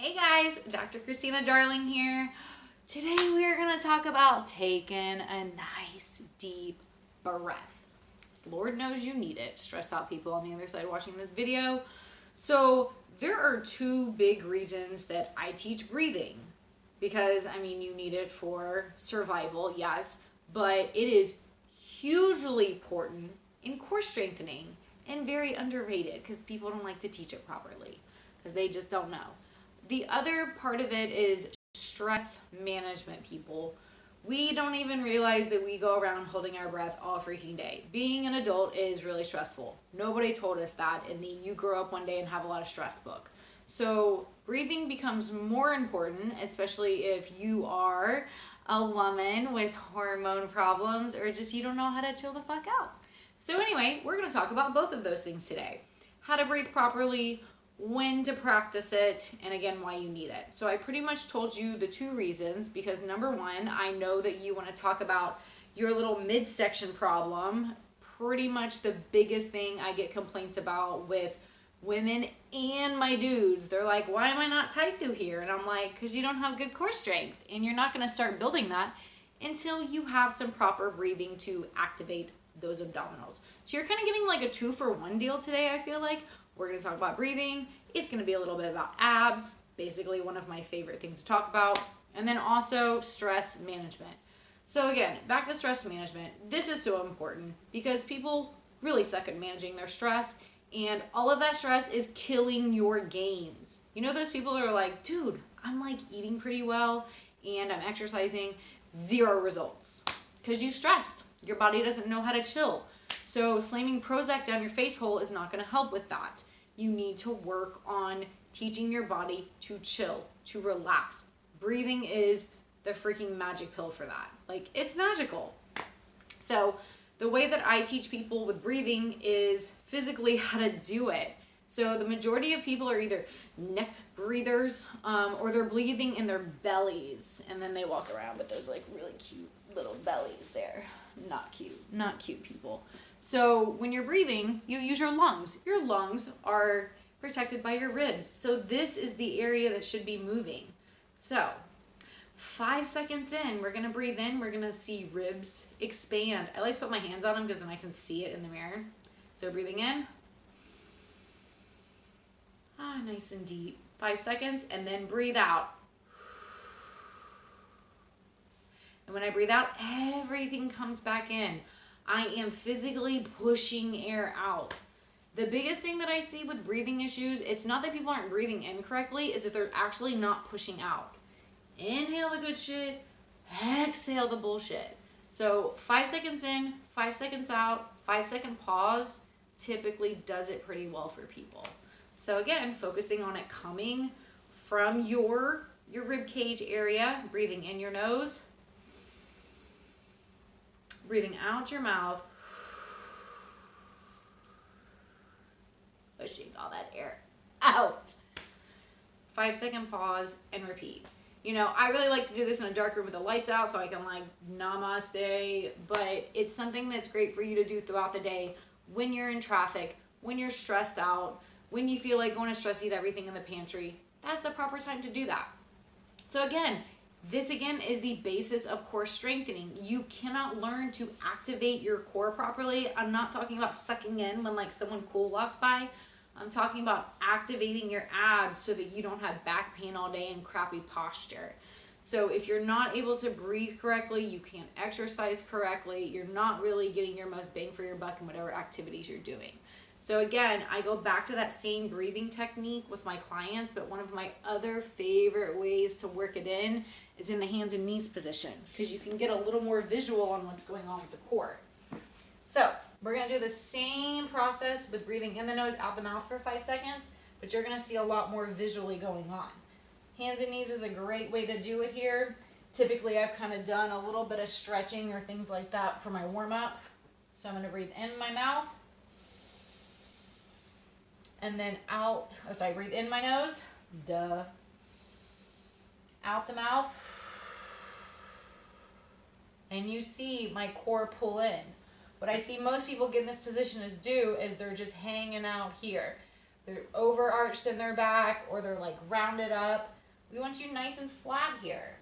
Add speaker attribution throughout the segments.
Speaker 1: Hey guys, Dr. Christina Jarhling here. Today we are going to talk about taking a nice deep breath. So Lord knows you need it. Stressed out people on the other side watching this video. So there are two big reasons that I teach breathing. Because, you need it for survival, yes, but it is hugely important in core strengthening and very underrated because people don't like to teach it properly because they just don't know. The other part of it is stress management, people. We don't even realize that we go around holding our breath all freaking day. Being an adult is really stressful. Nobody told us that in the you grow up one day and have a lot of stress book. So breathing becomes more important, especially if you are a woman with hormone problems or just you don't know how to chill the fuck out. So anyway, we're going to talk about both of those things today. How to breathe properly, when to practice it, and again, why you need it. So I pretty much told you the two reasons because number one, I know that you want to talk about your little midsection problem. Pretty much the biggest thing I get complaints about with women and my dudes. They're like, why am I not tight through here? And I'm like, because you don't have good core strength and you're not going to start building that until you have some proper breathing to activate those abdominals. So you're kind of getting like a 2-for-1 deal today, I feel like. We're going to talk about breathing. It's going to be a little bit about abs, basically one of my favorite things to talk about, and then also stress management. So again, back to stress management. This is so important because people really suck at managing their stress, and all of that stress is killing your gains. You know those people that are like, dude, I'm like eating pretty well and I'm exercising, 0 results because you stressed. Your body doesn't know how to chill. So slamming Prozac down your face hole is not going to help with that. You need to work on teaching your body to chill, to relax. Breathing is the freaking magic pill for that. Like, it's magical. So the way that I teach people with breathing is physically how to do it. So the majority of people are either neck breathers or they're breathing in their bellies. And then they walk around with those like really cute little bellies there. Not cute people. So when you're breathing, you use your lungs. Your lungs are protected by your ribs. So this is the area that should be moving. So 5 seconds in, we're going to breathe in. We're going to see ribs expand. I like to put my hands on them because then I can see it in the mirror. So breathing in. Nice and deep. 5 seconds and then breathe out. And when I breathe out, everything comes back in. I am physically pushing air out. The biggest thing that I see with breathing issues, it's not that people aren't breathing in correctly, is that they're actually not pushing out. Inhale the good shit, exhale the bullshit. So 5 seconds in, 5 seconds out, 5-second pause typically does it pretty well for people. So again, focusing on it coming from your rib cage area, breathing in your nose, breathing out your mouth, pushing all that air out. 5-second pause and repeat. You know, I really like to do this in a dark room with the lights out so I can like namaste, but it's something that's great for you to do throughout the day when you're in traffic, when you're stressed out, when you feel like going to stress eat everything in the pantry. That's the proper time to do that. So again, this again is the basis of core strengthening. You cannot learn to activate your core properly. I'm not talking about sucking in when like someone cool walks by. I'm talking about activating your abs so that you don't have back pain all day and crappy posture. So if you're not able to breathe correctly, you can't exercise correctly, you're not really getting your most bang for your buck in whatever activities you're doing. So again, I go back to that same breathing technique with my clients, but one of my other favorite ways to work it in is in the hands and knees position because you can get a little more visual on what's going on with the core. So we're going to do the same process with breathing in the nose, out the mouth for 5 seconds, but you're going to see a lot more visually going on. Hands and knees is a great way to do it here. Typically, I've kind of done a little bit of stretching or things like that for my warm-up. So I'm going to breathe in my mouth. And then out, breathe in my nose, out the mouth, and you see my core pull in. What I see most people get in this position is they're just hanging out here. they're overarched in their back or they're like rounded up. We want you nice and flat here.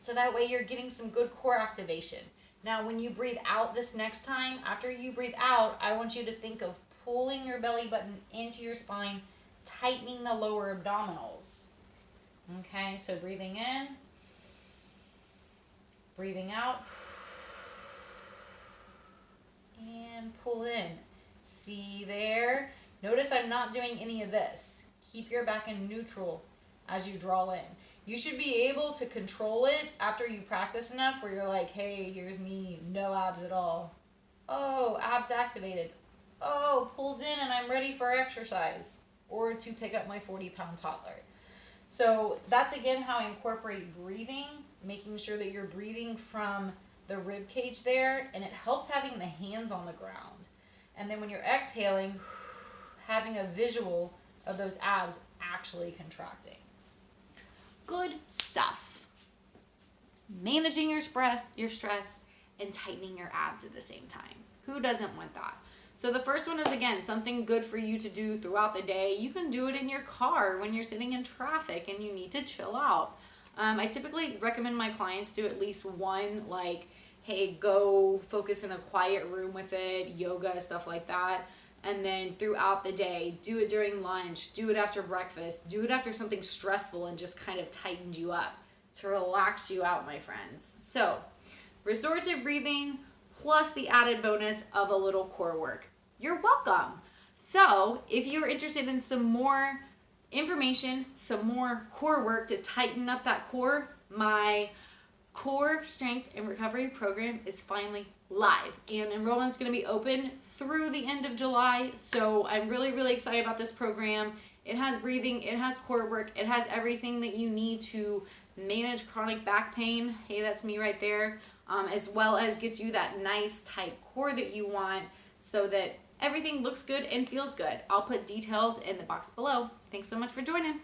Speaker 1: So that way you're getting some good core activation. Now, when you breathe out this next time, after you breathe out, I want you to think of pulling your belly button into your spine, tightening the lower abdominals. Okay, so breathing in, breathing out, and pull in. See there? Notice I'm not doing any of this. Keep your back in neutral as you draw in. You should be able to control it after you practice enough where you're like, hey, here's me, no abs at all. Oh, abs activated. Oh, pulled in and I'm ready for exercise or to pick up my 40-pound toddler. So that's again how I incorporate breathing, making sure that you're breathing from the rib cage there, and it helps having the hands on the ground. And then when you're exhaling, having a visual of those abs actually contracting. Good stuff. Managing your stress, and tightening your abs at the same time. Who doesn't want that? So the first one is, again, something good for you to do throughout the day. You can do it in your car when you're sitting in traffic and you need to chill out. I typically recommend my clients do at least one, like, hey, go focus in a quiet room with it, yoga, stuff like that. And then throughout the day, do it during lunch, do it after breakfast, do it after something stressful and just kind of tightened you up to relax you out, my friends. So, restorative breathing plus the added bonus of a little core work. You're welcome. So, if you're interested in some more information, some more core work to tighten up that core, my core strength and recovery program is finally live, and enrollment's going to be open through the end of July. So I'm really, really excited about this program. It has breathing, it has core work, it has everything that you need to manage chronic back pain. Hey, that's me right there. As well as gets you that nice tight core that you want so that everything looks good and feels good. I'll put details in the box below. Thanks so much for joining.